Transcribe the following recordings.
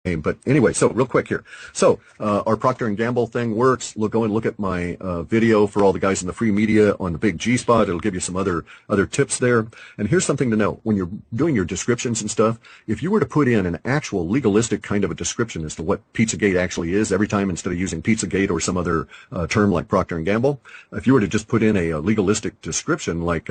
But anyway, so real quick here. So our Procter & Gamble thing works. Go and look at my video for all the guys in the free media on the big G-spot. It'll give you some other tips there. And here's something to know. When you're doing your descriptions and stuff, if you were to put in an actual legalistic kind of a description as to what Pizzagate actually is every time, instead of using Pizzagate or some other term like Procter & Gamble, if you were to just put in a legalistic description like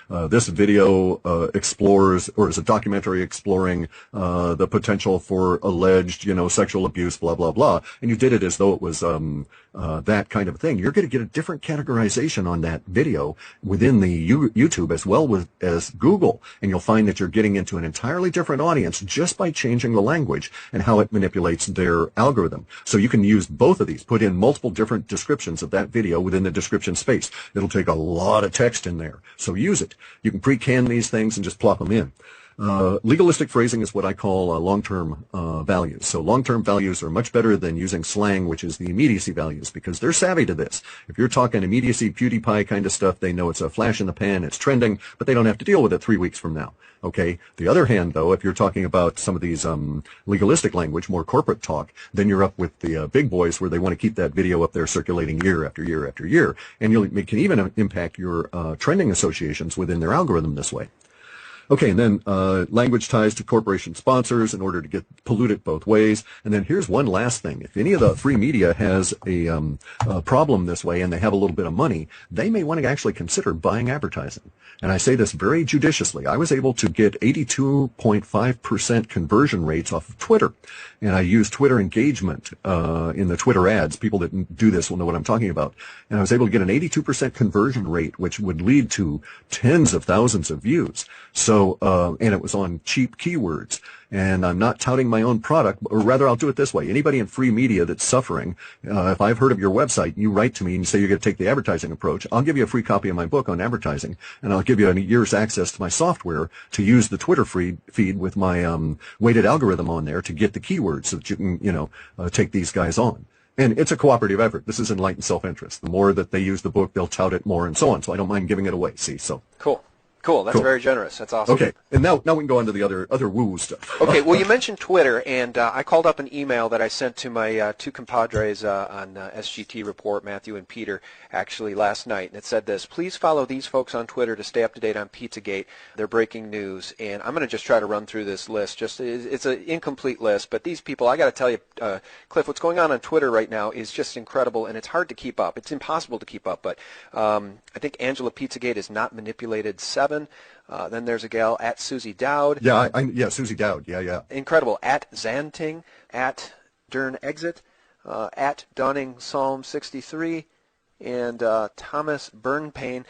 this video explores, or is a documentary exploring the potential for alleged sexual abuse, blah, blah, blah, and you did it as though it was that kind of thing, you're going to get a different categorization on that video within the YouTube as well as Google, and you'll find that you're getting into an entirely different audience just by changing the language and how it manipulates their algorithm. So you can use both of these, put in multiple different descriptions of that video within the description space. It'll take a lot of text in there, so use it. You can pre-can these things and just plop them in. Legalistic phrasing is what I call long-term values. So long-term values are much better than using slang, which is the immediacy values, because they're savvy to this. If you're talking immediacy, PewDiePie kind of stuff, they know it's a flash in the pan, it's trending, but they don't have to deal with it 3 weeks from now. Okay. The other hand, though, if you're talking about some of these legalistic language, more corporate talk, then you're up with the big boys where they want to keep that video up there circulating year after year after year, and it can even impact your trending associations within their algorithm this way. Okay, and then language ties to corporation sponsors in order to get polluted both ways. And then here's one last thing. If any of the free media has a problem this way and they have a little bit of money, they may want to actually consider buying advertising. And I say this very judiciously. I was able to get 82.5% conversion rates off of Twitter. And I use Twitter engagement in the Twitter ads. People that do this will know what I'm talking about. And I was able to get an 82% conversion rate, which would lead to tens of thousands of views. So, and it was on cheap keywords. And I'm not touting my own product, or rather I'll do it this way. Anybody in free media that's suffering, if I've heard of your website, you write to me and you say you're going to take the advertising approach, I'll give you a free copy of my book on advertising, and I'll give you a year's access to my software to use the Twitter feed with my weighted algorithm on there to get the keywords so that you can, take these guys on. And it's a cooperative effort. This is enlightened self-interest. The more that they use the book, they'll tout it more and so on. So I don't mind giving it away. See, so. Cool. That's very generous. That's awesome. Okay, and now we can go on to the other woo stuff. Okay, well, you mentioned Twitter, and I called up an email that I sent to my two compadres on SGT Report, Matthew and Peter, actually last night, and it said this: please follow these folks on Twitter to stay up to date on Pizzagate. They're breaking news, and I'm going to just try to run through this list. It's an incomplete list, but these people, I got to tell you, Clif, what's going on Twitter right now is just incredible, and it's hard to keep up. It's impossible to keep up, but I think Angela Pizzagate is not manipulated 7. Then there's a gal at Susie Dowd. Yeah, Susie Dowd. Yeah. Incredible. At Zanting, at Dern Exit, at Dawning Psalm 63, and Thomas Burnpain.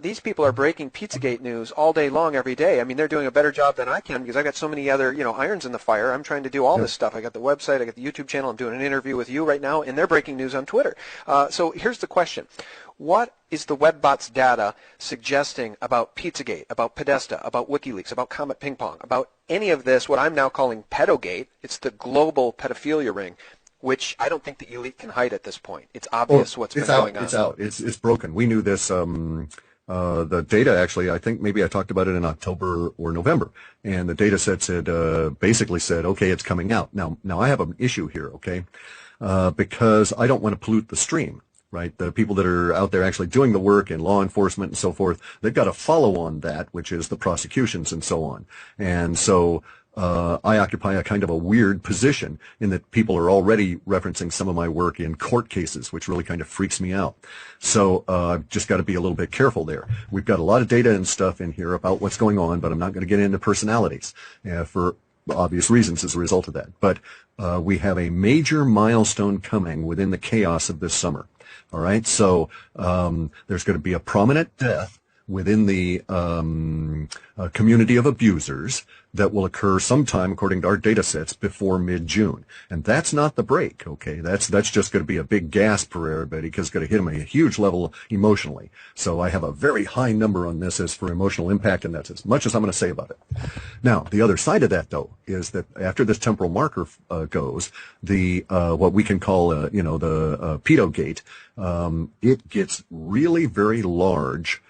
These people are breaking Pizzagate news all day long, every day. I mean, they're doing a better job than I can because I got so many other, irons in the fire. I'm trying to do all this stuff. I got the website, I got the YouTube channel. I'm doing an interview with you right now, and they're breaking news on Twitter. So here's the question. What is the WebBot's data suggesting about Pizzagate, about Podesta, about WikiLeaks, about Comet Ping Pong, about any of this, what I'm now calling Pedogate? It's the global pedophilia ring, which I don't think the elite can hide at this point. It's obvious what's been going on. It's out. It's broken. We knew this. The data, actually, I think maybe I talked about it in October or November, and the data set basically said, okay, it's coming out. Now I have an issue here, okay, because I don't want to pollute the stream. Right, the people that are out there actually doing the work in law enforcement and so forth, they've got to follow on that, which is the prosecutions and so on. And so I occupy a kind of a weird position in that people are already referencing some of my work in court cases, which really kind of freaks me out. So I've just got to be a little bit careful there. We've got a lot of data and stuff in here about what's going on, but I'm not going to get into personalities for obvious reasons as a result of that. But we have a major milestone coming within the chaos of this summer. All right, so there's going to be a prominent death within the community of abusers that will occur sometime, according to our data sets, before mid-June. And that's not the break, okay? That's just going to be a big gasp for everybody because it's going to hit them at a huge level emotionally. So I have a very high number on this as for emotional impact, and that's as much as I'm going to say about it. Now, the other side of that, though, is that after this temporal marker goes, the what we can call, the pedogate, it gets really very large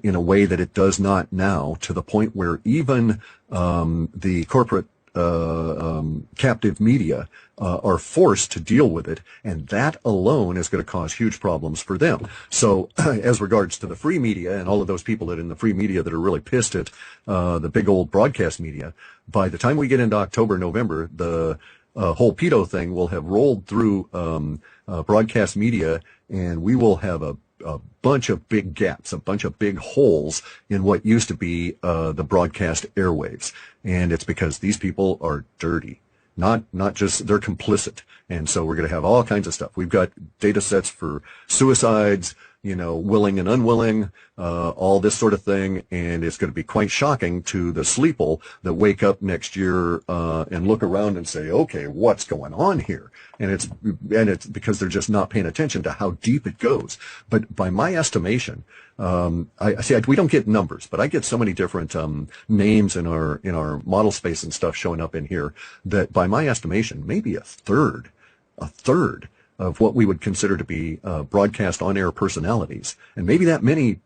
in a way that it does not now, to the point where even the corporate captive media are forced to deal with it, and that alone is going to cause huge problems for them. So as regards to the free media and all of those people that in the free media that are really pissed at the big old broadcast media, by the time we get into October, November, the whole pedo thing will have rolled through broadcast media, and we will have a bunch of big gaps, a bunch of big holes in what used to be the broadcast airwaves. And it's because these people are dirty. Not just, they're complicit. And so we're going to have all kinds of stuff. We've got data sets for suicides, willing and unwilling, all this sort of thing. And it's going to be quite shocking to the sleeple that wake up next year, and look around and say, okay, what's going on here? And it's because they're just not paying attention to how deep it goes. But by my estimation, we don't get numbers, but I get so many different names in our model space and stuff showing up in here that by my estimation, maybe a third of what we would consider to be broadcast on-air personalities, and maybe that many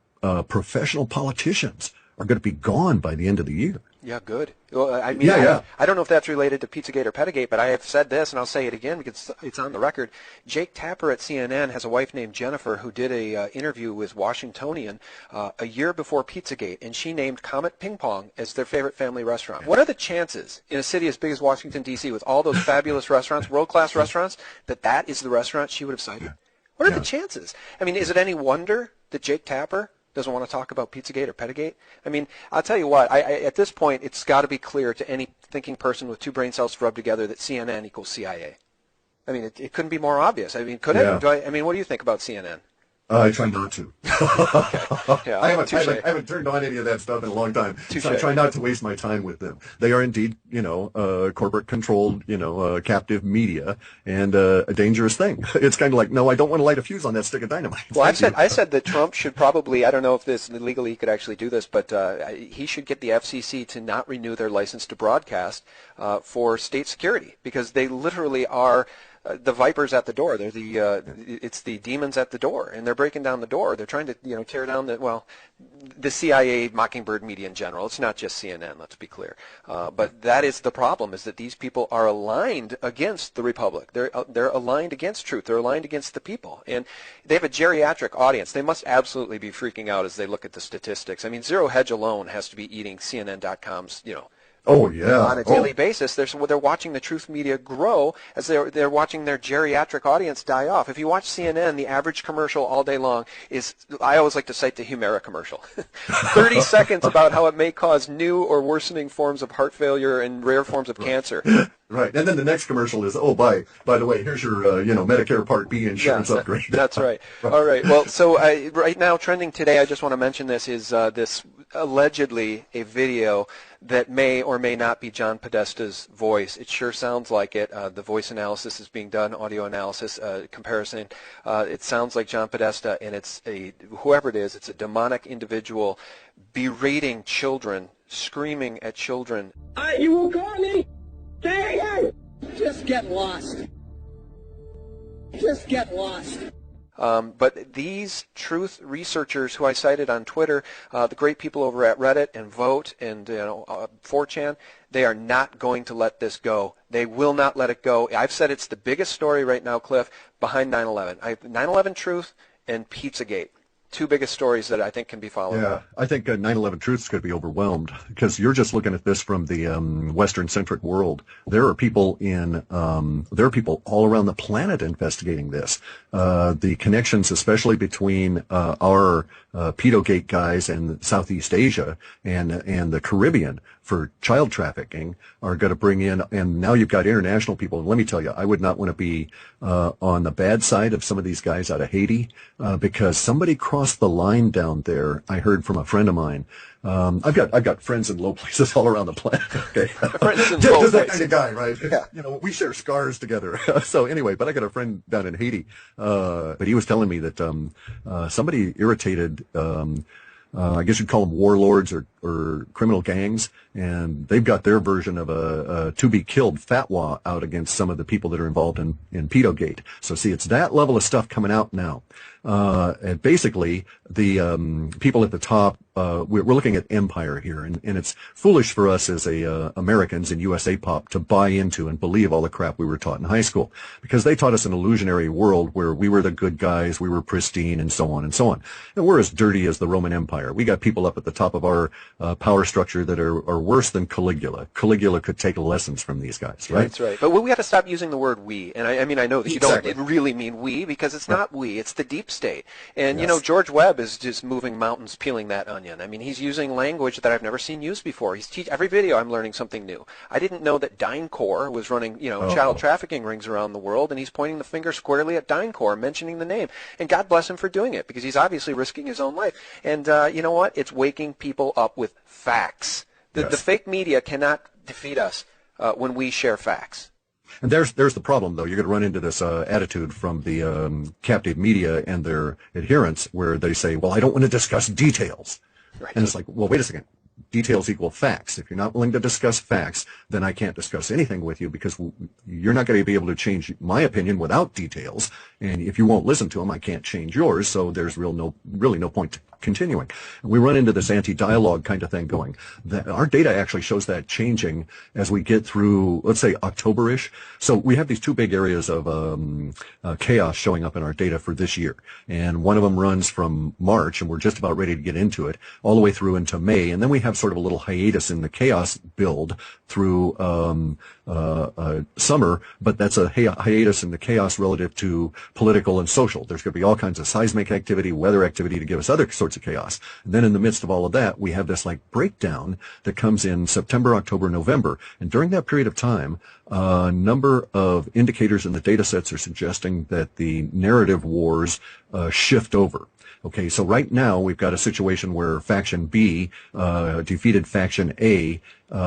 professional politicians are going to be gone by the end of the year. Yeah, good. Well, I mean, I don't know if that's related to Pizzagate or Pettigate, but I have said this, and I'll say it again because it's on the record. Jake Tapper at CNN has a wife named Jennifer who did a interview with Washingtonian a year before Pizzagate, and she named Comet Ping Pong as their favorite family restaurant. What are the chances in a city as big as Washington, D.C., with all those fabulous restaurants, world-class restaurants, that is the restaurant she would have cited? What are the chances? I mean, is it any wonder that Jake Tapper doesn't want to talk about Pizzagate or Pettigate? I mean, I'll tell you what, at this point, it's got to be clear to any thinking person with two brain cells rubbed together that CNN equals CIA. I mean, it couldn't be more obvious. I mean, could it? I mean, what do you think about CNN? I try not to. Okay. Yeah, I haven't turned on any of that stuff in a long time. So I try not to waste my time with them. They are indeed, corporate-controlled, captive media, and a dangerous thing. It's kind of like, no, I don't want to light a fuse on that stick of dynamite. Well, I said that Trump should probably, I don't know if this legally he could actually do this, but he should get the FCC to not renew their license to broadcast for state security, because they literally are the vipers at the door. They're it's the demons at the door, and they're breaking down the door. They're trying to, tear down the CIA, Mockingbird media in general. It's not just CNN, let's be clear. But that is the problem, is that these people are aligned against the Republic. They're aligned against truth. They're aligned against the people. And they have a geriatric audience. They must absolutely be freaking out as they look at the statistics. I mean, Zero Hedge alone has to be eating CNN.com's, Oh yeah, on a daily basis. They're watching the truth media grow as they're watching their geriatric audience die off. If you watch CNN, the average commercial all day long is, I always like to cite the Humira commercial, 30 seconds about how it may cause new or worsening forms of heart failure and rare forms of cancer. Right, and then the next commercial is, by the way, here's your Medicare Part B insurance upgrade. That's right. All right. Well, so right now trending today, I just want to mention this is this allegedly a video that may or may not be John Podesta's voice. It sure sounds like it. The voice analysis is being done, audio analysis comparison. It sounds like John Podesta, and it's whoever it is, it's a demonic individual berating children, screaming at children. You will call me? Say again! Just get lost. Just get lost. But these truth researchers who I cited on Twitter, the great people over at Reddit and Vote and 4chan, they are not going to let this go. They will not let it go. I've said it's the biggest story right now, Cliff, behind 9/11. 9/11 Truth and Pizzagate. Two biggest stories that I think can be followed. Yeah, I think 9/11 Truth is going to be overwhelmed because you're just looking at this from the Western-centric world. There are people all around the planet investigating this. The connections, especially between our pedogate guys and Southeast Asia and the Caribbean for child trafficking, are going to bring in. And now you've got international people. And let me tell you, I would not want to be on the bad side of some of these guys out of Haiti because somebody crossed the line down there. I heard from a friend of mine. I've got friends in low places all around the planet. Okay, just that kind of guy, right? Yeah. We share scars together. So anyway, but I got a friend down in Haiti, but he was telling me that somebody irritated. I guess you'd call them warlords or or criminal gangs, and they've got their version of a to-be-killed fatwa out against some of the people that are involved in Pedogate. So see, it's that level of stuff coming out now. And basically, the people at the top, we're looking at empire here, and it's foolish for us as Americans in USA Pop to buy into and believe all the crap we were taught in high school, because they taught us an illusionary world where we were the good guys, we were pristine, and so on and so on. And we're as dirty as the Roman Empire. We got people up at the top of our power structure that are worse than Caligula. Caligula could take lessons from these guys, right? That's right. But we got to stop using the word we. And I mean, I know that you Exactly. don't really mean we, because it's not we. It's the deep state. And, Yes. you know, George Webb is just moving mountains, peeling that onion. I mean, he's using language that I've never seen used before. Every video I'm learning something new. I didn't know that DynCorp was running, you know, child trafficking rings around the world, and he's pointing the finger squarely at DynCorp, mentioning the name. And God bless him for doing it, because he's obviously risking his own life. And you know what? It's waking people up with facts. The fake media cannot defeat us when we share facts. And there's the problem, though. You're going to run into this attitude from the captive media and their adherents, where they say, well, I don't want to discuss details. Right. And it's like, well, wait a second. Details equal facts. If you're not willing to discuss facts, then I can't discuss anything with you, because you're not going to be able to change my opinion without details. And if you won't listen to them, I can't change yours. So there's really no point to continuing. And we run into this anti-dialogue kind of thing going. Our data actually shows that changing as we get through, let's say, October-ish. So we have these two big areas of chaos showing up in our data for this year. And one of them runs from March, and we're just about ready to get into it, all the way through into May. And then we have sort of a little hiatus in the chaos build through summer, but that's a hiatus in the chaos relative to political and social. There's going to be all kinds of seismic activity, weather activity to give us other sorts of chaos. And then in the midst of all of that, we have this like breakdown that comes in September, October, November. And during that period of time, a number of indicators in the data sets are suggesting that the narrative wars shift over. Okay, so right now we've got a situation where Faction B defeated Faction A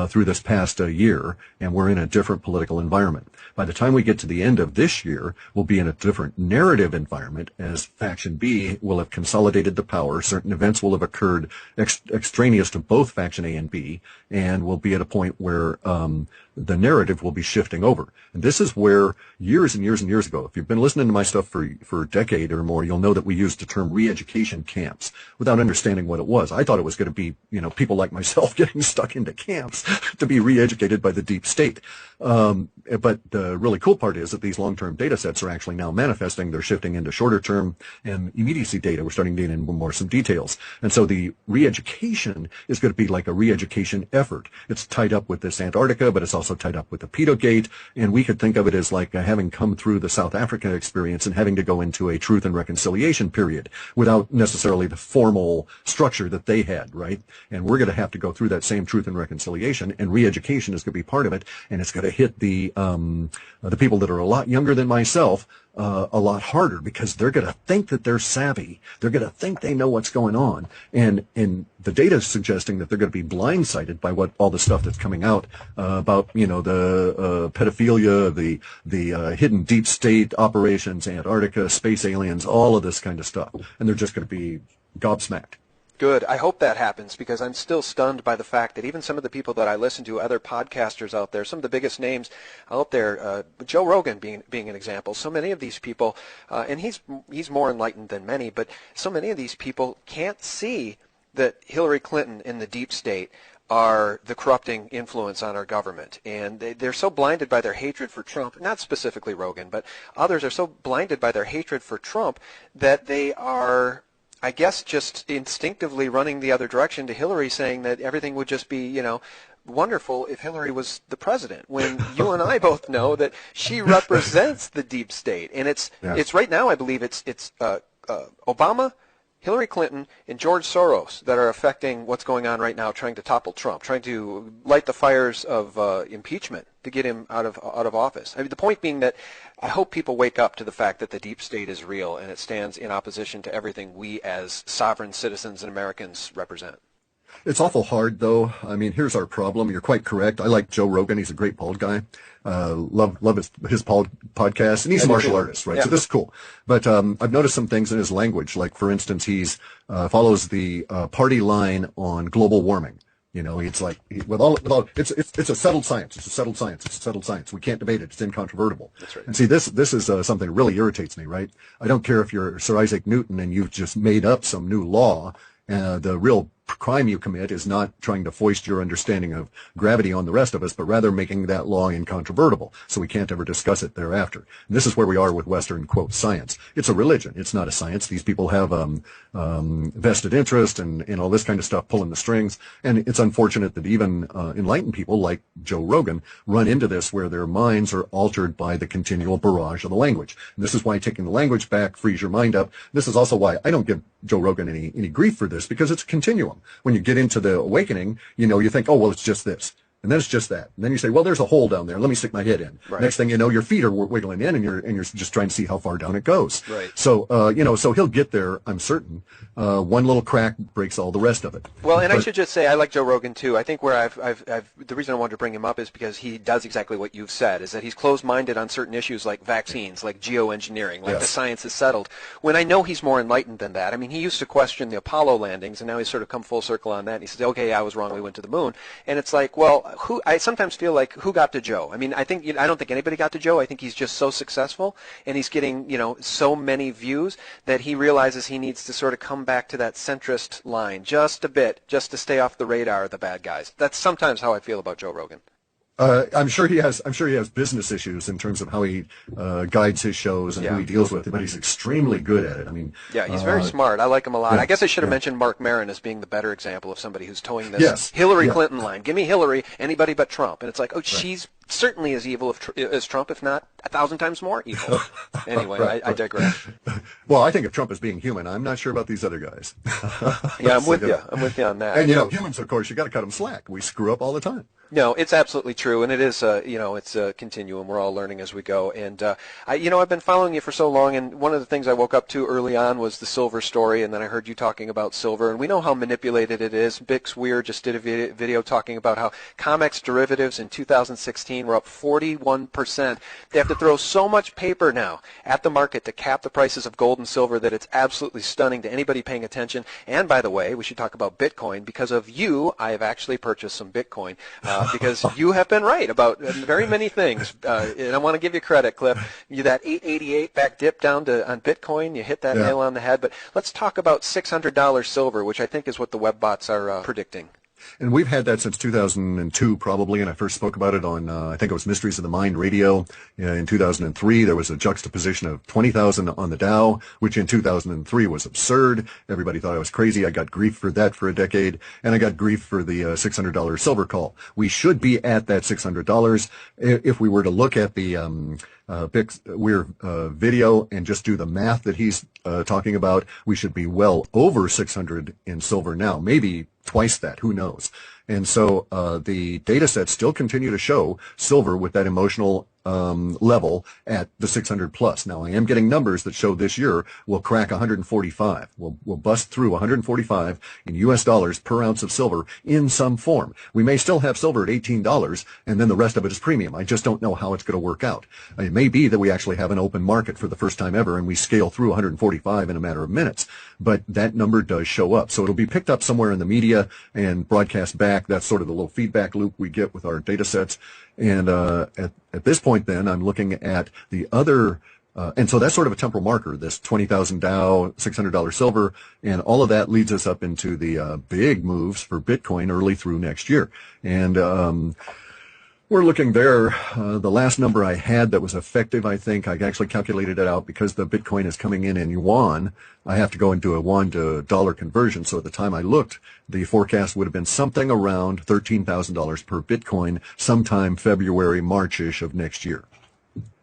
through this past year, and we're in a different political environment. By the time we get to the end of this year, we'll be in a different narrative environment, as Faction B will have consolidated the power. Certain events will have occurred extraneous to both Faction A and B, and we'll be at a point where the narrative will be shifting over. And this is where years and years and years ago, if you've been listening to my stuff for a decade or more, you'll know that we used the term re-education camps without understanding what it was. I thought it was going to be, you know, people like myself getting stuck into camps to be re-educated by the deep state. But the really cool part is that these long-term data sets are actually now manifesting. They're shifting into shorter-term and immediacy data. We're starting to get into more some details. And so the re-education is going to be like a re-education effort. It's tied up with this Antarctica, but it's also tied up with the Pedogate. And we could think of it as like having come through the South African experience and having to go into a truth and reconciliation period without necessarily the formal structure that they had, right? And we're going to have to go through that same truth and reconciliation, and re-education is going to be part of it. And it's going to hit the people that are a lot younger than myself a lot harder, because they're going to think that they're savvy. They're going to think they know what's going on. And the data is suggesting that they're going to be blindsided by all the stuff that's coming out about, you know, the pedophilia, the hidden deep state operations, Antarctica, space aliens, all of this kind of stuff. And they're just going to be gobsmacked. Good. I hope that happens, because I'm still stunned by the fact that even some of the people that I listen to, other podcasters out there, some of the biggest names out there, Joe Rogan being an example, so many of these people, and he's more enlightened than many, but so many of these people can't see that Hillary Clinton and the deep state are the corrupting influence on our government. And they're so blinded by their hatred for Trump, not specifically Rogan, but others are so blinded by their hatred for Trump that they are, I guess, just instinctively running the other direction to Hillary, saying that everything would just be, you know, wonderful if Hillary was the president, when you and I both know that she represents the deep state. And it's right now, I believe it's Obama, Hillary Clinton, and George Soros that are affecting what's going on right now, trying to topple Trump, trying to light the fires of impeachment to get him out of office. I mean, the point being that I hope people wake up to the fact that the deep state is real, and it stands in opposition to everything we as sovereign citizens and Americans represent. It's awful hard, though. I mean, here's our problem. You're quite correct. I like Joe Rogan. He's a great bald guy. Love his podcast, and he's a martial artist, right? Yeah. So this is cool. But I've noticed some things in his language. Like, for instance, he's follows the party line on global warming. You know, it's like it's a settled science. It's a settled science. It's a settled science. We can't debate it. It's incontrovertible. That's right. And see, this is something that really irritates me, right? I don't care if you're Sir Isaac Newton and you've just made up some new law. The real crime you commit is not trying to foist your understanding of gravity on the rest of us, but rather making that law incontrovertible, so we can't ever discuss it thereafter. And this is where we are with Western, quote, science. It's a religion. It's not a science. These people have vested interest and all this kind of stuff pulling the strings. And it's unfortunate that even enlightened people like Joe Rogan run into this, where their minds are altered by the continual barrage of the language. And this is why taking the language back frees your mind up. This is also why I don't give Joe Rogan any grief for this, because it's a continuum. When you get into the awakening, you know, you think, oh, well, it's just this. And then it's just that. And then you say, well, there's a hole down there. Let me stick my head in. Right. Next thing you know, your feet are wiggling in, and you're just trying to see how far down it goes. Right. So, you know, so he'll get there, I'm certain. One little crack breaks all the rest of it. Well, and I should just say, I like Joe Rogan too. I think where the reason I wanted to bring him up is because he does exactly what you've said, is that he's closed-minded on certain issues like vaccines, like geoengineering, like the science is settled. When I know he's more enlightened than that. I mean, he used to question the Apollo landings, and now he's sort of come full circle on that. And he says, okay, I was wrong. We went to the moon. And it's like, well, I sometimes feel like, who got to Joe? I mean, I don't think anybody got to Joe. I think he's just so successful, and he's getting, you know, so many views that he realizes he needs to sort of come back to that centrist line just a bit, just to stay off the radar of the bad guys. That's sometimes how I feel about Joe Rogan. I'm sure he has business issues in terms of how he guides his shows and who he deals with, but he's extremely good at it. I mean, yeah, he's very smart. I like him a lot. I guess I should have mentioned Mark Maron as being the better example of somebody who's towing this Hillary Clinton line. Give me Hillary, anybody but Trump. And it's like, oh, she's certainly as evil as Trump, if not 1,000 times more evil. Anyway, I digress. Well, I think of Trump as being human. I'm not sure about these other guys. Yeah, I'm with you. I'm with you on that. And, you know, humans, of course, you got to cut them slack. We screw up all the time. No, it's absolutely true, and it is, you know, it's a continuum. We're all learning as we go, and I've been following you for so long, and one of the things I woke up to early on was the silver story, and then I heard you talking about silver, and we know how manipulated it is. Weir just did a video talking about how COMEX derivatives in 2016 were up 41%. They have to throw so much paper now at the market to cap the prices of gold and silver that it's absolutely stunning to anybody paying attention. And by the way, we should talk about Bitcoin. Because of you, I have actually purchased some Bitcoin. Because you have been right about very many things, and I want to give you credit, Clif. That 888 back dip down on Bitcoin, you hit that nail on the head. But let's talk about $600 silver, which I think is what the web bots are predicting. And we've had that since 2002, probably, and I first spoke about it on, I think it was Mysteries of the Mind Radio. In 2003, there was a juxtaposition of 20,000 on the Dow, which in 2003 was absurd. Everybody thought I was crazy. I got grief for that for a decade, and I got grief for the $600 silver call. We should be at that $600. If we were to look at the Weir video and just do the math that he's talking about, we should be well over 600 in silver now, maybe twice that, who knows. And so the data sets still continue to show silver with that emotional level at the 600 plus. Now, I am getting numbers that show this year we'll crack 145. We'll bust through 145 in U.S. dollars per ounce of silver in some form. We may still have silver at $18, and then the rest of it is premium. I just don't know how it's going to work out. It may be that we actually have an open market for the first time ever, and we scale through 145 in a matter of minutes. But that number does show up. So it'll be picked up somewhere in the media and broadcast back. That's sort of the little feedback loop we get with our data sets. And at this point, then, I'm looking at the other, and so that's sort of a temporal marker, this 20,000 Dow, $600 silver, and all of that leads us up into the big moves for Bitcoin early through next year. And we're looking there. The last number I had that was effective, I think, I actually calculated it out because the Bitcoin is coming in yuan. I have to go and do a yuan to dollar conversion. So at the time I looked, the forecast would have been something around $13,000 per Bitcoin sometime February, March-ish of next year.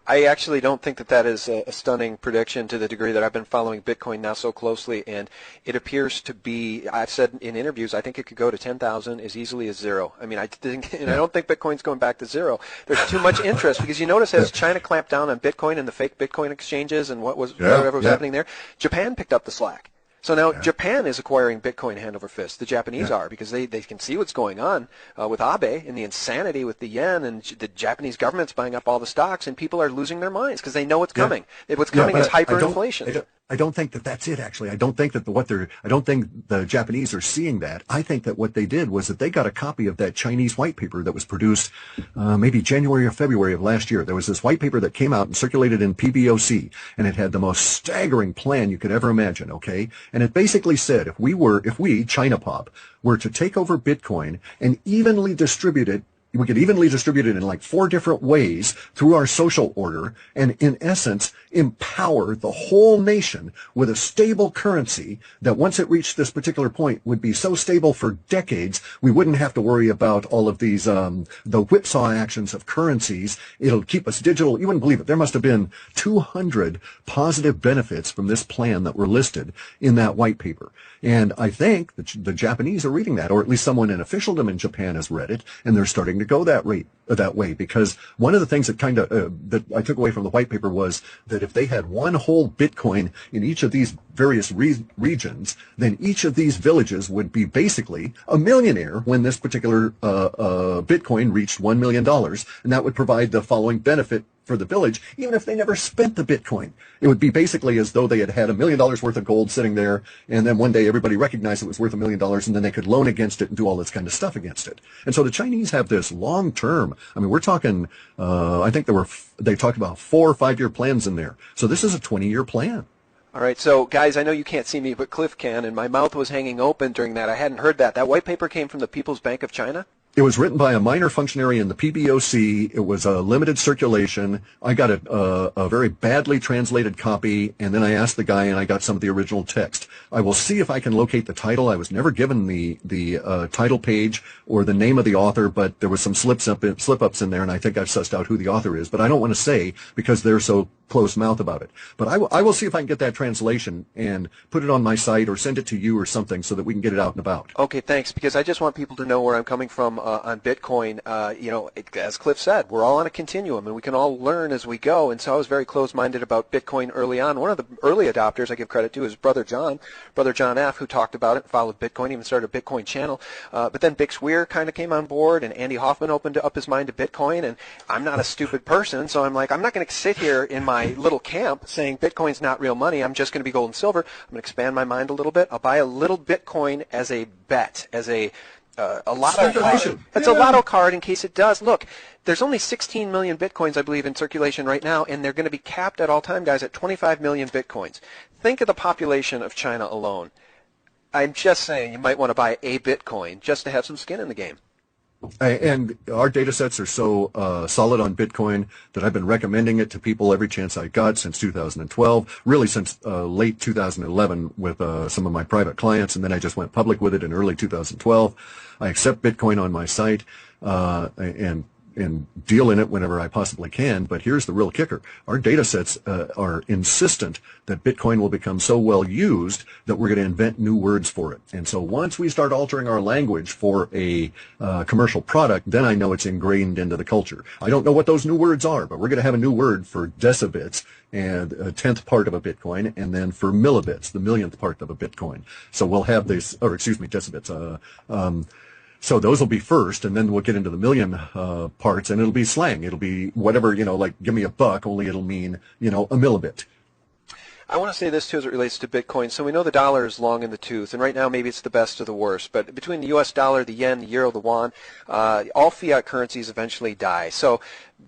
I actually don't think that is a stunning prediction to the degree that I've been following Bitcoin now so closely, and it appears to be, I've said in interviews, I think it could go to 10,000 as easily as zero. I mean, I don't think Bitcoin's going back to zero. There's too much interest because you notice as China clamped down on Bitcoin and the fake Bitcoin exchanges and whatever was happening there, Japan picked up the slack. So now Japan is acquiring Bitcoin hand over fist. The Japanese are, because they can see what's going on with Abe and the insanity with the yen, and the Japanese government's buying up all the stocks, and people are losing their minds because they know what's coming. What's coming is hyperinflation. I don't think that that's it, actually. I don't think that I don't think the Japanese are seeing that. I think that what they did was that they got a copy of that Chinese white paper that was produced maybe January or February of last year. There was this white paper that came out and circulated in PBOC, and it had the most staggering plan you could ever imagine, okay? And it basically said if we, China Pop, were to take over Bitcoin and evenly distribute it, we could evenly distribute it in like 4 different ways through our social order, and in essence empower the whole nation with a stable currency that once it reached this particular point would be so stable for decades we wouldn't have to worry about all of these the whipsaw actions of currencies. It'll keep us digital. You wouldn't believe it. There must have been 200 positive benefits from this plan that were listed in that white paper. And I think that the Japanese are reading that, or at least someone in officialdom in Japan has read it, and they're starting to go that way. Because one of the things that that I took away from the white paper was that if they had one whole Bitcoin in each of these various regions, then each of these villages would be basically a millionaire when this particular Bitcoin reached $1 million, and that would provide the following benefit for the village, even if they never spent the Bitcoin. It would be basically as though they had $1 million worth of gold sitting there, and then one day everybody recognized it was worth $1 million, and then they could loan against it and do all this kind of stuff against it. And so the Chinese have this long term. I mean, we're talking, I think they talked about 4 or 5 year plans in there. So this is a 20-year plan. All right, so guys, I know you can't see me, but Clif can, and my mouth was hanging open during that. I hadn't heard that. That white paper came from the People's Bank of China? It was written by a minor functionary in the PBOC. It was a limited circulation. I got a very badly translated copy, and then I asked the guy, and I got some of the original text. I will see if I can locate the title. I was never given the title page or the name of the author, but there was some slip-ups in there, and I think I've sussed out who the author is. But I don't want to say because they're so closed-mouth about it. But I will see if I can get that translation and put it on my site or send it to you or something so that we can get it out and about. Okay, thanks, because I just want people to know where I'm coming from on Bitcoin. As Clif said, we're all on a continuum, and we can all learn as we go. And so I was very closed-minded about Bitcoin early on. One of the early adopters I give credit to is Brother John F., who talked about it, followed Bitcoin, even started a Bitcoin channel. But then Weir kind of came on board, and Andy Hoffman opened up his mind to Bitcoin. And I'm not a stupid person, so I'm like, I'm not going to sit here in my little camp saying Bitcoin's not real money. I'm just going to be gold and silver. I'm going to expand my mind a little bit. I'll buy a little Bitcoin as a bet, as a lotto card. It's a lotto card in case it does. Look, there's only 16 million Bitcoins, I believe, in circulation right now, and they're going to be capped at all time, guys, at 25 million Bitcoins. Think of the population of China alone. I'm just saying you might want to buy a Bitcoin just to have some skin in the game. And our data sets are so solid on Bitcoin that I've been recommending it to people every chance I got since 2012, really since late 2011 with some of my private clients, and then I just went public with it in early 2012. I accept Bitcoin on my site and deal in it whenever I possibly can. But here's the real kicker. Our data sets are insistent that Bitcoin will become so well used that we're going to invent new words for it. And so once we start altering our language for a commercial product, then I know it's ingrained into the culture. I don't know what those new words are, but we're going to have a new word for decibits and a 10th part of a Bitcoin, and then for millibits, the 1,000,000th part of a Bitcoin. So we'll have this, or excuse me, decibits. So those will be first, and then we'll get into the million parts, and it'll be slang. It'll be whatever, like give me a buck, only it'll mean, a millibit. I want to say this, too, as it relates to Bitcoin. So we know the dollar is long in the tooth, and right now maybe it's the best of the worst. But between the U.S. dollar, the yen, the euro, the yuan, all fiat currencies eventually die. So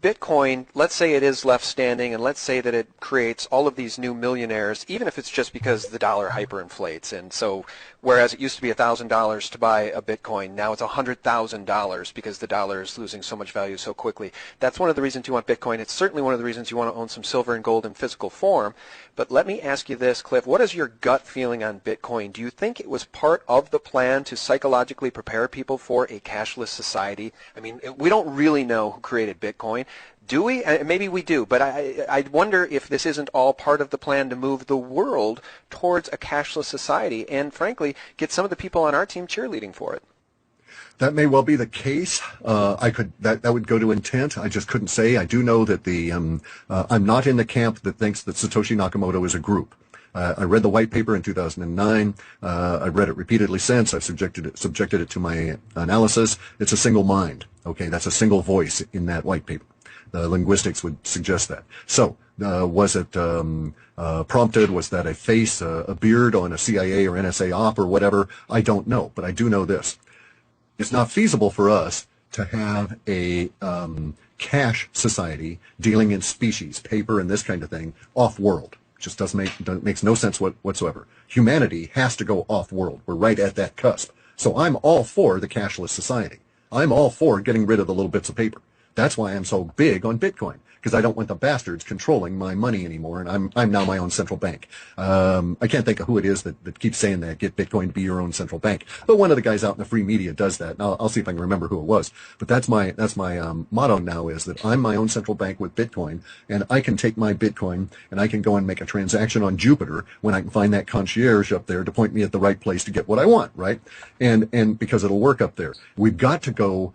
Bitcoin, let's say it is left standing, and let's say that it creates all of these new millionaires, even if it's just because the dollar hyperinflates. And so whereas it used to be $1,000 to buy a Bitcoin, now it's $100,000 because the dollar is losing so much value so quickly. That's one of the reasons you want Bitcoin. It's certainly one of the reasons you want to own some silver and gold in physical form. But let me ask you this, Clif. What is your gut feeling on Bitcoin? Do you think it was part of the plan to psychologically prepare people for a cashless society? I mean, we don't really know who created Bitcoin. Do we? Maybe we do, but I wonder if this isn't all part of the plan to move the world towards a cashless society and, frankly, get some of the people on our team cheerleading for it. That may well be the case. That would go to intent. I just couldn't say. I do know that I'm not in the camp that thinks that Satoshi Nakamoto is a group. I read the white paper in 2009. I've read it repeatedly since. I've subjected it to my analysis. It's a single mind. Okay, that's a single voice in that white paper. The linguistics would suggest that. So, was it prompted? Was that a face, a beard on a CIA or NSA op or whatever? I don't know, but I do know this. It's not feasible for us to have a cash society dealing in species, paper and this kind of thing, off-world. Just makes no sense whatsoever. Humanity has to go off-world. We're right at that cusp. So I'm all for the cashless society. I'm all for getting rid of the little bits of paper. That's why I'm so big on Bitcoin, because I don't want the bastards controlling my money anymore, and I'm now my own central bank. I can't think of who it is that keeps saying that, get Bitcoin to be your own central bank. But one of the guys out in the free media does that. And I'll see if I can remember who it was. But that's my motto now, is that I'm my own central bank with Bitcoin, and I can take my Bitcoin and I can go and make a transaction on Jupiter when I can find that concierge up there to point me at the right place to get what I want, right? And because it'll work up there. We've got to go.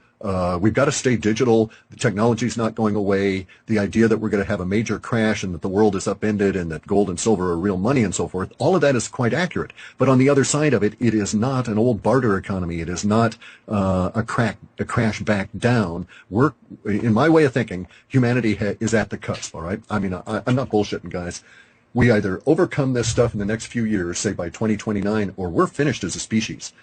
We've got to stay digital. The technology's not going away. The idea that we're going to have a major crash and that the world is upended and that gold and silver are real money and so forth, all of that is quite accurate. But on the other side of it, it is not an old barter economy. It is not a crash back down. In my way of thinking, humanity is at the cusp, all right? I mean, I'm not bullshitting, guys. We either overcome this stuff in the next few years, say by 2029, or we're finished as a species.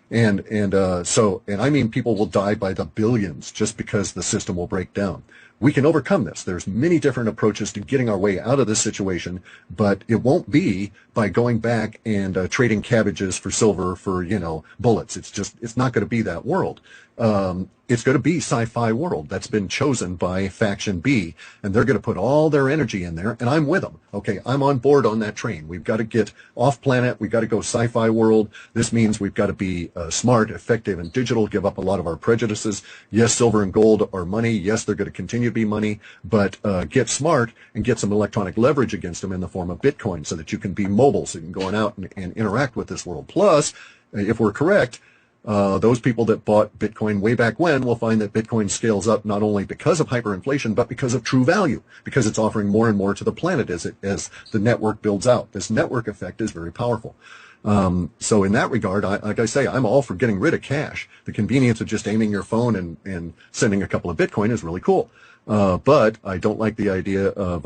And I mean people will die by the billions just because the system will break down. We can overcome this. There's many different approaches to getting our way out of this situation, but it won't be by going back and trading cabbages for silver for, bullets. It's not going to be that world. It's going to be sci-fi world that's been chosen by Faction B, and they're going to put all their energy in there, and I'm with them. Okay, I'm on board on that train. We've got to get off planet. We've got to go sci-fi world. This means we've got to be smart, effective, and digital, give up a lot of our prejudices. Yes, silver and gold are money. Yes, they're going to continue to be money, but get smart and get some electronic leverage against them in the form of Bitcoin so that you can be mobile, so you can go out and interact with this world. Plus, if we're correct, those people that bought Bitcoin way back when will find that Bitcoin scales up not only because of hyperinflation, but because of true value, because it's offering more and more to the planet as the network builds out. This network effect is very powerful. So in that regard, like I say, I'm all for getting rid of cash. The convenience of just aiming your phone and sending a couple of Bitcoin is really cool. But I don't like the idea of,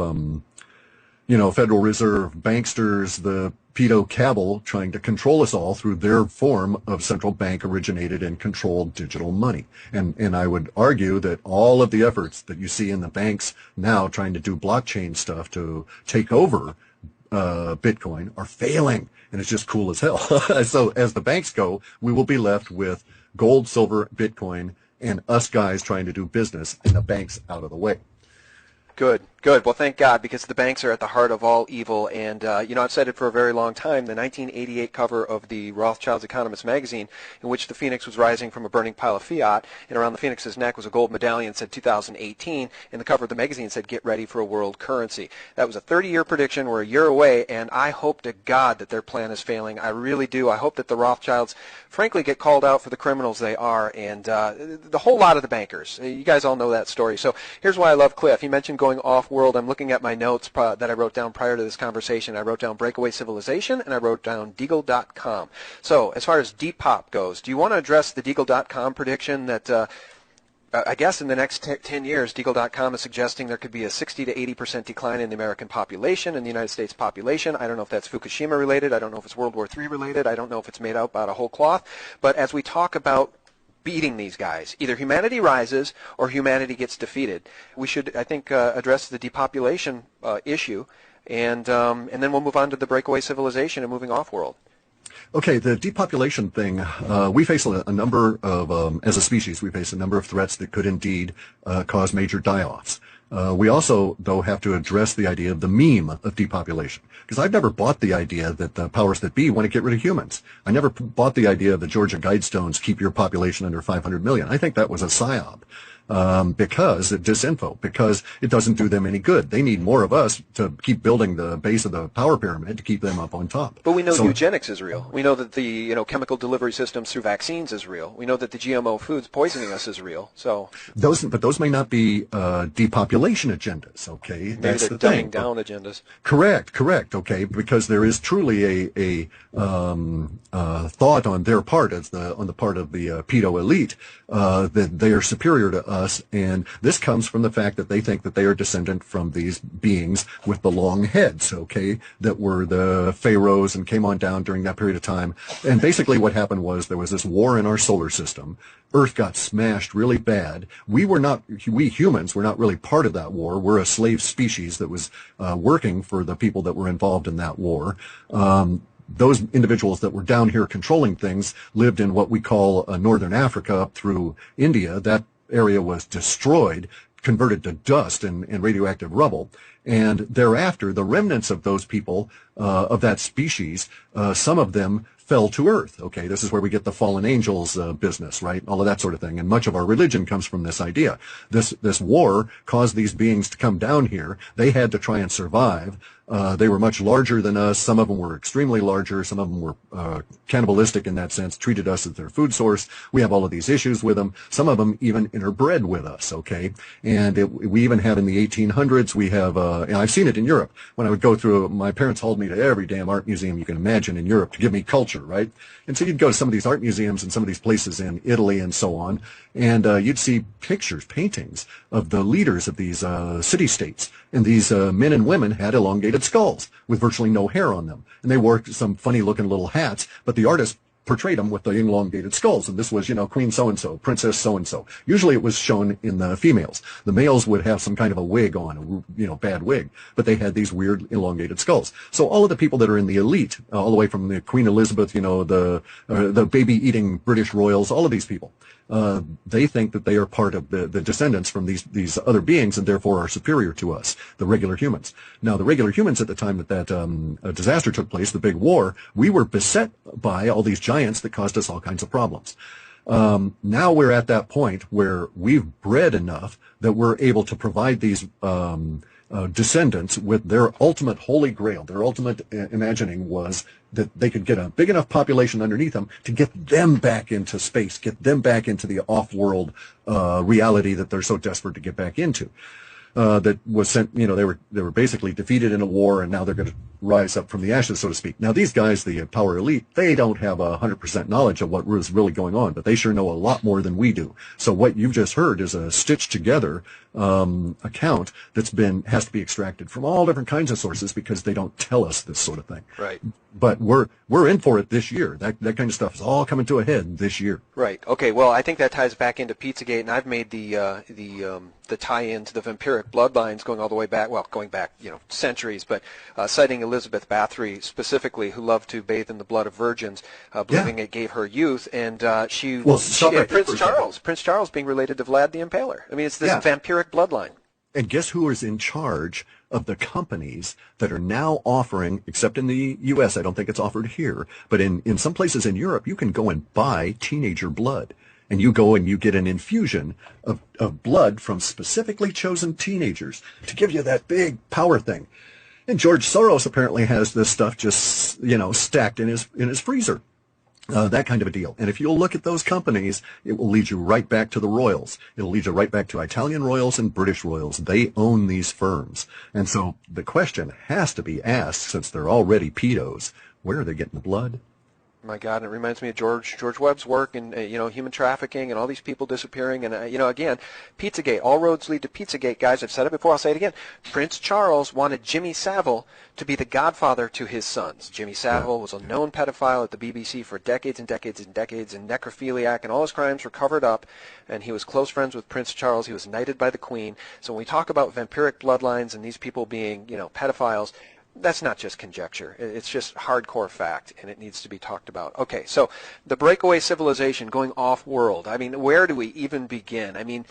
Federal Reserve banksters, the pedo cabal trying to control us all through their form of central bank originated and controlled digital money. And I would argue that all of the efforts that you see in the banks now trying to do blockchain stuff to take over Bitcoin are failing. And it's just cool as hell. So as the banks go, we will be left with gold, silver, Bitcoin, and us guys trying to do business and the banks out of the way. Good. Well, thank God, because the banks are at the heart of all evil. And, I've said it for a very long time, the 1988 cover of the Rothschild's Economist magazine, in which the phoenix was rising from a burning pile of fiat, and around the phoenix's neck was a gold medallion, said 2018, and the cover of the magazine said, get ready for a world currency. That was a 30-year prediction. We're a year away, and I hope to God that their plan is failing. I really do. I hope that the Rothschilds, frankly, get called out for the criminals they are, and the whole lot of the bankers. You guys all know that story. So here's why I love Clif. He mentioned going off-world. I'm looking at my notes that I wrote down prior to this conversation. I wrote down Breakaway Civilization, and I wrote down Deagle.com. So as far as Depop goes, do you want to address the Deagle.com prediction that I guess in the next 10 years, Deagle.com is suggesting there could be a 60 to 80% decline in the American population, in the United States population. I don't know if that's Fukushima related. I don't know if it's World War III related. I don't know if it's made out a whole cloth. But as we talk about beating these guys, either humanity rises or humanity gets defeated. We should, I think, address the depopulation issue, and then we'll move on to the breakaway civilization and moving off-world. Okay, the depopulation thing, we face a number of, as a species, we face a number of threats that could indeed cause major die-offs. We also, though, have to address the idea of the meme of depopulation. Because I've never bought the idea that the powers that be want to get rid of humans. I never bought the idea of the Georgia Guidestones keep your population under 500 million. I think that was a psyop. because it disinfo, because it doesn't do them any good. They need more of us to keep building the base of the power pyramid to keep them up on top. But we know eugenics is real. We know that the chemical delivery systems through vaccines is real. We know that the GMO foods poisoning us is real. So those may not be depopulation agendas. Okay, that's the thing. Dumbing down agendas. Correct. Okay, because there is truly a thought on their part, on the part of the pedo elite, that they are superior to us, and this comes from the fact that they think that they are descendant from these beings with the long heads, okay, that were the pharaohs and came on down during that period of time. And basically what happened was there was this war in our solar system. Earth got smashed really bad. We humans were not really part of that war. We're a slave species that was working for the people that were involved in that war. Those individuals that were down here controlling things lived in what we call northern Africa up through India. That area was destroyed, converted to dust and radioactive rubble. And thereafter, the remnants of those people, of that species, some of them fell to earth. Okay, this is where we get the fallen angels business, right? All of that sort of thing. And much of our religion comes from this idea. This war caused these beings to come down here. They had to try and survive. They were much larger than us. Some of them were extremely larger. Some of them were cannibalistic in that sense, treated us as their food source. We have all of these issues with them. Some of them even interbred with us, okay? And we even have in the 1800s, we have, and I've seen it in Europe. When I would go through, my parents hauled me to every damn art museum you can imagine in Europe to give me culture, right? And so you'd go to some of these art museums and some of these places in Italy and so on, and you'd see pictures, paintings of the leaders of these city-states. And these men and women had elongated skulls with virtually no hair on them. And they wore some funny-looking little hats, but the artist portrayed them with the elongated skulls. And this was, Queen so-and-so, Princess so-and-so. Usually it was shown in the females. The males would have some kind of a wig on, bad wig, but they had these weird elongated skulls. So all of the people that are in the elite, all the way from the Queen Elizabeth, the baby-eating British royals, all of these people, they think that they are part of the descendants from these other beings and therefore are superior to us, the regular humans. Now, the regular humans at the time that disaster took place, the big war, we were beset by all these giants that caused us all kinds of problems. Now we're at that point where we've bred enough that we're able to provide these descendants with their ultimate holy grail. Their ultimate imagining was that they could get a big enough population underneath them to get them back into space, get them back into the off-world reality that they're so desperate to get back into. That was sent, they were basically defeated in a war, and now they're going to rise up from the ashes, so to speak. Now, these guys, the power elite, they don't have 100% knowledge of what is really going on, but they sure know a lot more than we do. So what you've just heard is a stitched together account has to be extracted from all different kinds of sources because they don't tell us this sort of thing. Right. But we're in for it this year. That kind of stuff is all coming to a head this year. Right. Okay. Well, I think that ties back into Pizzagate, and I've made the tie-in to the vampiric bloodlines going back centuries, but citing Elizabeth Bathory specifically, who loved to bathe in the blood of virgins, believing it gave her youth, and Prince Charles being related to Vlad the Impaler. I mean, it's this vampiric bloodline. And guess who is in charge of the companies that are now offering, except in the U.S., I don't think it's offered here, but in some places in Europe, you can go and buy teenager blood. And you go and you get an infusion of blood from specifically chosen teenagers to give you that big power thing. And George Soros apparently has this stuff just, stacked in his freezer. That kind of a deal. And if you'll look at those companies, it will lead you right back to the royals. It'll lead you right back to Italian royals and British royals. They own these firms. And so the question has to be asked, since they're already pedos, where are they getting the blood? My God, it reminds me of George Webb's work and human trafficking and all these people disappearing. And again, Pizzagate, all roads lead to Pizzagate, guys. I've said it before, I'll say it again. Prince Charles wanted Jimmy Savile to be the godfather to his sons. Jimmy Savile was a known pedophile at the BBC for decades and decades and decades, and necrophiliac, and all his crimes were covered up. And he was close friends with Prince Charles. He was knighted by the Queen. So when we talk about vampiric bloodlines and these people being, pedophiles, that's not just conjecture. It's just hardcore fact, and it needs to be talked about. Okay, so the breakaway civilization going off-world. I mean, where do we even begin? I mean,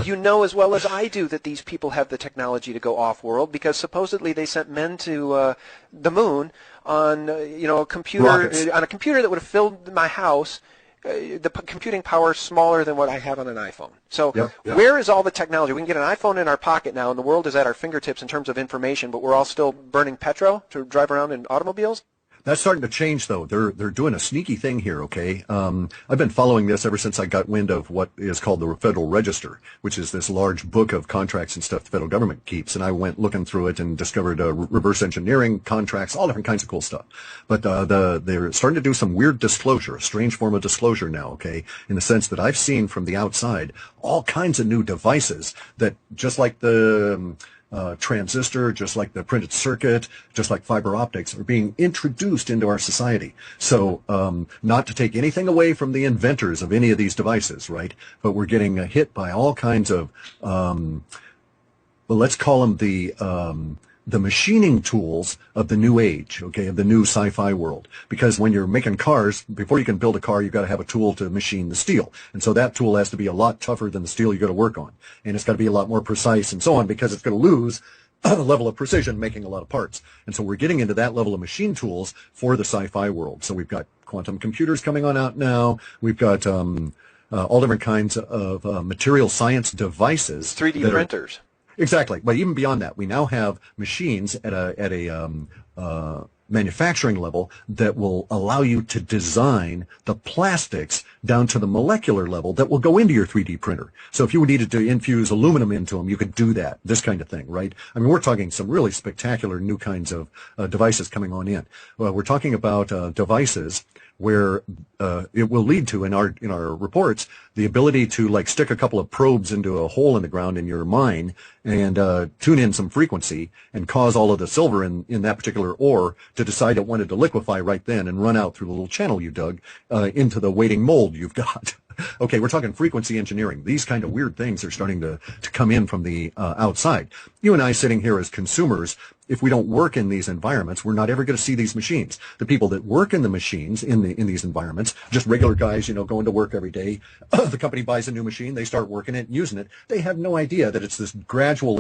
you know as well as I do that these people have the technology to go off-world because supposedly they sent men to the moon on a computer Rockets. On a computer that would have filled my house computing power smaller than what I have on an iPhone. So Yep. where is all the technology? We can get an iPhone in our pocket now, and the world is at our fingertips in terms of information, but we're all still burning petrol to drive around in automobiles? That's starting to change, though. They're doing a sneaky thing here, okay? I've been following this ever since I got wind of what is called the Federal Register, which is this large book of contracts and stuff the federal government keeps. And I went looking through it and discovered reverse engineering contracts, all different kinds of cool stuff. But they're starting to do some weird disclosure, a strange form of disclosure now, okay? In the sense that I've seen from the outside all kinds of new devices that, just like the transistor, just like the printed circuit, just like fiber optics, are being introduced into our society. So, not to take anything away from the inventors of any of these devices, right? But we're getting hit by all kinds of, well, let's call them the machining tools of the new age, okay, of the new sci-fi world. Because when you're making cars, before you can build a car, you've got to have a tool to machine the steel. And so that tool has to be a lot tougher than the steel you got to work on. And it's got to be a lot more precise and so on, because it's going to lose a level of precision making a lot of parts. And so we're getting into that level of machine tools for the sci-fi world. So we've got quantum computers coming on out now. We've got all different kinds of material science devices. 3D printers. Exactly. But even beyond that, we now have machines at a manufacturing level that will allow you to design the plastics down to the molecular level that will go into your 3D printer. So if you needed to infuse aluminum into them, you could do that, this kind of thing, right? I mean, we're talking some really spectacular new kinds of devices coming on in. We're talking about devices where it will lead to, in our reports, the ability to like stick a couple of probes into a hole in the ground in your mine and tune in some frequency and cause all of the silver in that particular ore to decide it wanted to liquefy right then and run out through the little channel you dug into the waiting mold you've got. Okay, we're talking frequency engineering. These kind of weird things are starting to come in from the outside. You and I sitting here as consumers, if we don't work in these environments, we're not ever going to see these machines. The people that work in the machines in these environments, just regular guys, going to work every day, the company buys a new machine, they start working it, using it. They have no idea that it's this gradual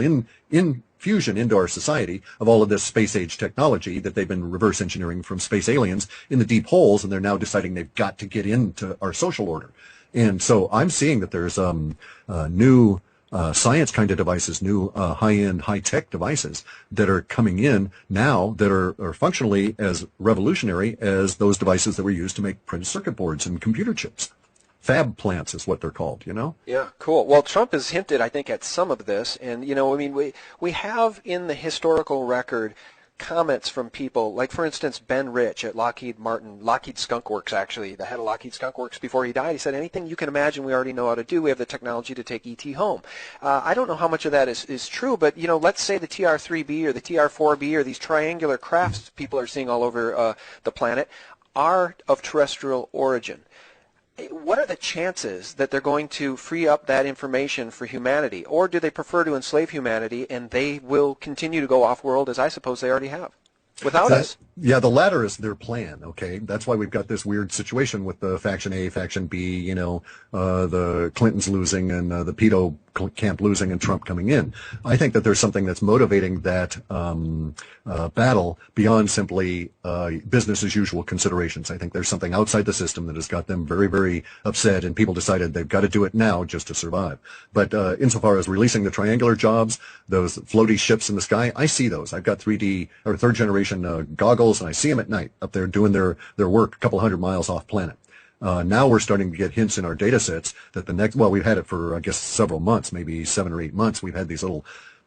infusion into our society of all of this space age technology that they've been reverse engineering from space aliens in the deep holes, and they're now deciding they've got to get into our social order. And so I'm seeing that there's new science kind of devices, new high-end, high-tech devices that are coming in now that are functionally as revolutionary as those devices that were used to make printed circuit boards and computer chips. Fab plants is what they're called, Yeah, cool. Well, Trump has hinted, I think, at some of this. And, we have in the historical record comments from people, like, for instance, Ben Rich at Lockheed Skunk Works, actually, the head of Lockheed Skunk Works before he died. He said, anything you can imagine we already know how to do. We have the technology to take ET home. I don't know how much of that is true, but, let's say the TR-3B or the TR-4B or these triangular crafts people are seeing all over the planet are of terrestrial origin. What are the chances that they're going to free up that information for humanity? Or do they prefer to enslave humanity and they will continue to go off-world, as I suppose they already have, without us? Yeah, the latter is their plan, okay? That's why we've got this weird situation with the Faction A, Faction B, the Clintons losing and the pedo camp losing and Trump coming in. I think that there's something that's motivating that battle beyond simply business as usual considerations. I think there's something outside the system that has got them very, very upset, and people decided they've got to do it now just to survive. But insofar as releasing the triangular jobs, those floaty ships in the sky, I see those. I've got 3D or third generation goggles, and I see them at night up there doing their work a couple hundred miles off planet. Now we're starting to get hints in our data sets that we've had it for, I guess, several months, maybe 7 or 8 months. We've had these little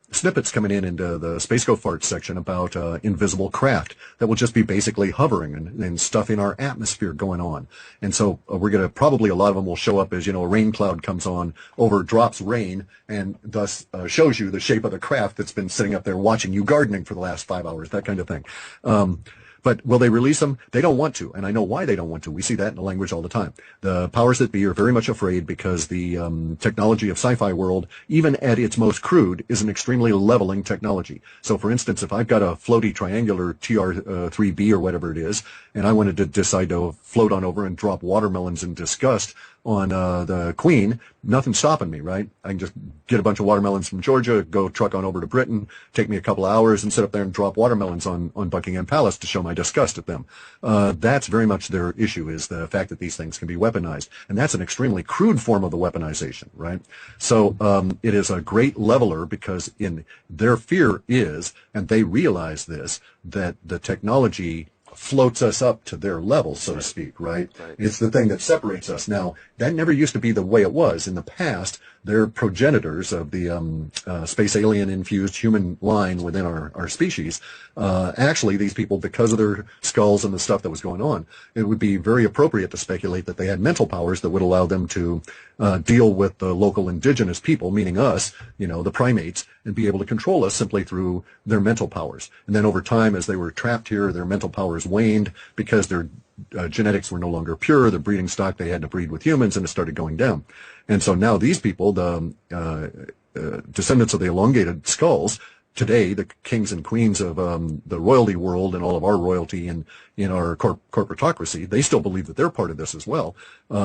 snippets coming into the Space Go Fart section about invisible craft that will just be basically hovering and stuff in our atmosphere going on. And so we're going to probably, a lot of them will show up as, a rain cloud comes on over, drops rain, and thus shows you the shape of the craft that's been sitting up there watching you gardening for the last 5 hours, that kind of thing. But will they release them? They don't want to, and I know why they don't want to. We see that in the language all the time. The powers that be are very much afraid because the technology of sci-fi world, even at its most crude, is an extremely leveling technology. So, for instance, if I've got a floaty triangular TR-3B or whatever it is, and I wanted to decide to float on over and drop watermelons in disgust on the Queen, nothing's stopping me, right? I can just get a bunch of watermelons from Georgia, go truck on over to Britain, take me a couple of hours, and sit up there and drop watermelons on Buckingham Palace to show my disgust at them. That's very much their issue, is the fact that these things can be weaponized. And that's an extremely crude form of the weaponization, right? So it is a great leveler, because in their fear is, and they realize this, that the technology floats us up to their level, so to speak, right? It's the thing that separates us. Now, that never used to be the way it was. In the past, they're progenitors of the space alien-infused human line within our species. Actually, these people, because of their skulls and the stuff that was going on, it would be very appropriate to speculate that they had mental powers that would allow them to deal with the local indigenous people, meaning us, the primates, and be able to control us simply through their mental powers. And then over time, as they were trapped here, their mental powers waned because their genetics were no longer pure. The breeding stock, they had to breed with humans, and it started going down. And so now these people, the descendants of the elongated skulls, today, the kings and queens of the royalty world and all of our royalty and in our corporatocracy, they still believe that they're part of this as well.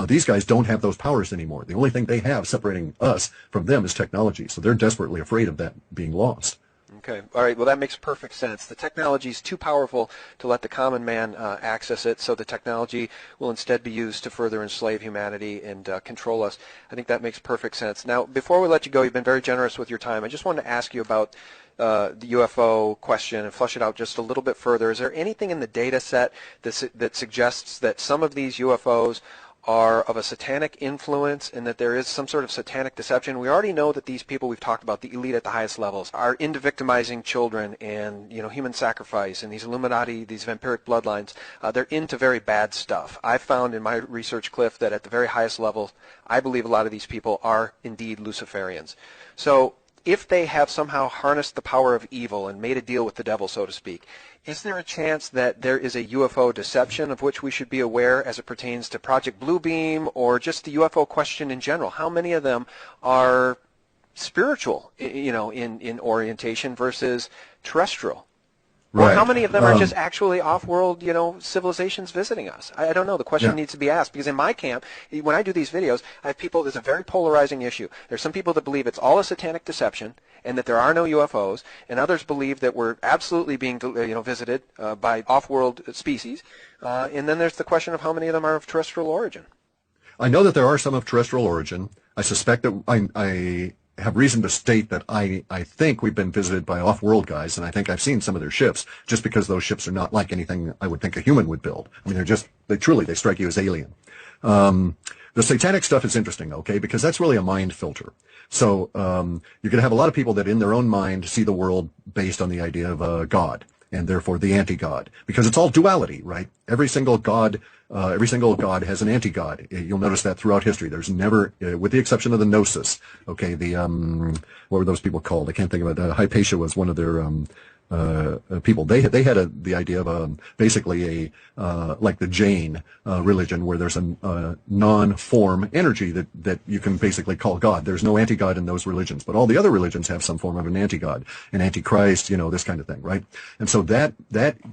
These guys don't have those powers anymore. The only thing they have separating us from them is technology. So they're desperately afraid of that being lost. Okay. All right. Well, that makes perfect sense. The technology is too powerful to let the common man access it, so the technology will instead be used to further enslave humanity and control us. I think that makes perfect sense. Now, before we let you go, you've been very generous with your time. I just wanted to ask you about the UFO question and flush it out just a little bit further. Is there anything in the data set that suggests that some of these UFOs are of a satanic influence and that there is some sort of satanic deception? We already know that these people we've talked about, the elite at the highest levels, are into victimizing children and human sacrifice, and these Illuminati, these vampiric bloodlines, they're into very bad stuff. I've found in my research, Cliff, that at the very highest level, I believe a lot of these people are indeed Luciferians. So if they have somehow harnessed the power of evil and made a deal with the devil, so to speak, is there a chance that there is a UFO deception of which we should be aware as it pertains to Project Bluebeam or just the UFO question in general? How many of them are spiritual, in orientation versus terrestrial? Right. Or how many of them are just actually off-world, civilizations visiting us? I don't know. The question needs to be asked, because in my camp, when I do these videos, I have people, there's a very polarizing issue. There's some people that believe it's all a satanic deception and that there are no UFOs, and others believe that we're absolutely being, visited by off-world species. And then there's the question of how many of them are of terrestrial origin. I know that there are some of terrestrial origin. I suspect that I have reason to state that I think we've been visited by off-world guys, and I think I've seen some of their ships, just because those ships are not like anything I would think a human would build. I mean, they strike you as alien. The satanic stuff is interesting, okay, because that's really a mind filter. So you're going to have a lot of people that in their own mind see the world based on the idea of God, and therefore the anti-God, because it's all duality, right? Every single God has an anti-God. You'll notice that throughout history. There's never, with the exception of the Gnosis, okay, what were those people called? I can't think of it. Hypatia was one of their people. They had the idea of basically like the Jain religion, where there's a non-form energy that you can basically call God. There's no anti-God in those religions, but all the other religions have some form of an anti-God, an antichrist, this kind of thing, right? And so that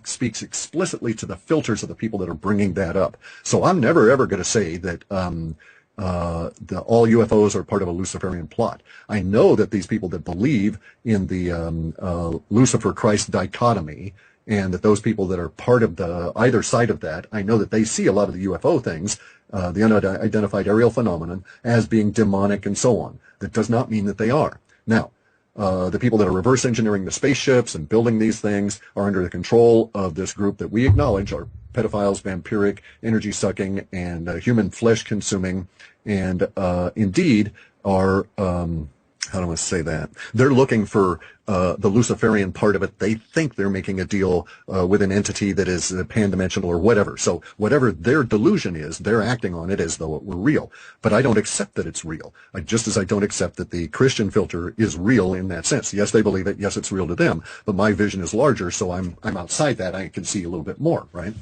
speaks explicitly to the filters of the people that are bringing that up. So I'm never ever going to say that all UFOs are part of a Luciferian plot. I know that these people that believe in the Lucifer-Christ dichotomy, and that those people that are part of the either side of that, I know that they see a lot of the UFO things, the unidentified aerial phenomenon, as being demonic and so on. That does not mean that they are. Now, the people that are reverse engineering the spaceships and building these things are under the control of this group that we acknowledge are pedophiles, vampiric, energy-sucking, and human flesh-consuming, and indeed are, how do I say that? They're looking for the Luciferian part of it. They think they're making a deal with an entity that is pan-dimensional or whatever. So whatever their delusion is, they're acting on it as though it were real. But I don't accept that it's real. Just as I don't accept that the Christian filter is real in that sense. Yes, they believe it. Yes, it's real to them. But my vision is larger, so I'm outside that. I can see a little bit more, right?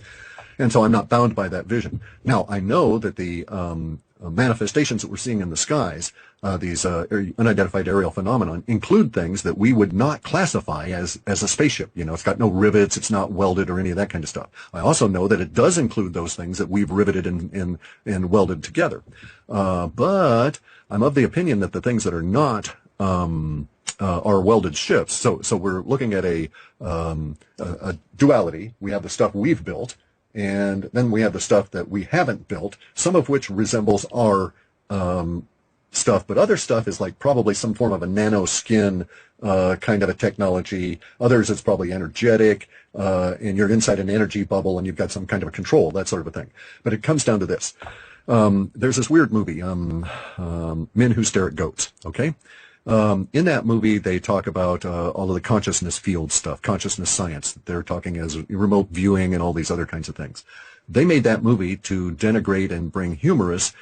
And so I'm not bound by that vision. Now, I know that the manifestations that we're seeing in the skies, these unidentified aerial phenomenon, include things that we would not classify as a spaceship. You know, it's got no rivets, it's not welded or any of that kind of stuff. I also know that it does include those things that we've riveted and welded together. But I'm of the opinion that the things that are not are welded ships. So we're looking at a duality. We have the stuff we've built, and then we have the stuff that we haven't built, some of which resembles our stuff, but other stuff is like probably some form of a nanoskin kind of a technology. Others, it's probably energetic, and you're inside an energy bubble and you've got some kind of a control, that sort of a thing. But it comes down to this. There's this weird movie, Men Who Stare at Goats, okay? In that movie, they talk about all of the consciousness field stuff, consciousness science. They're talking as remote viewing and all these other kinds of things. They made that movie to denigrate and bring humorous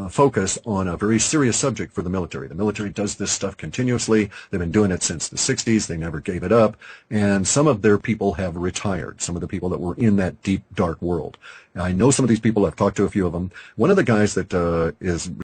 focus on a very serious subject for the military. The military does this stuff continuously. They've been doing it since the 60s. They never gave it up. And some of their people have retired, some of the people that were in that deep, dark world. I know some of these people. I've talked to a few of them. One of the guys that is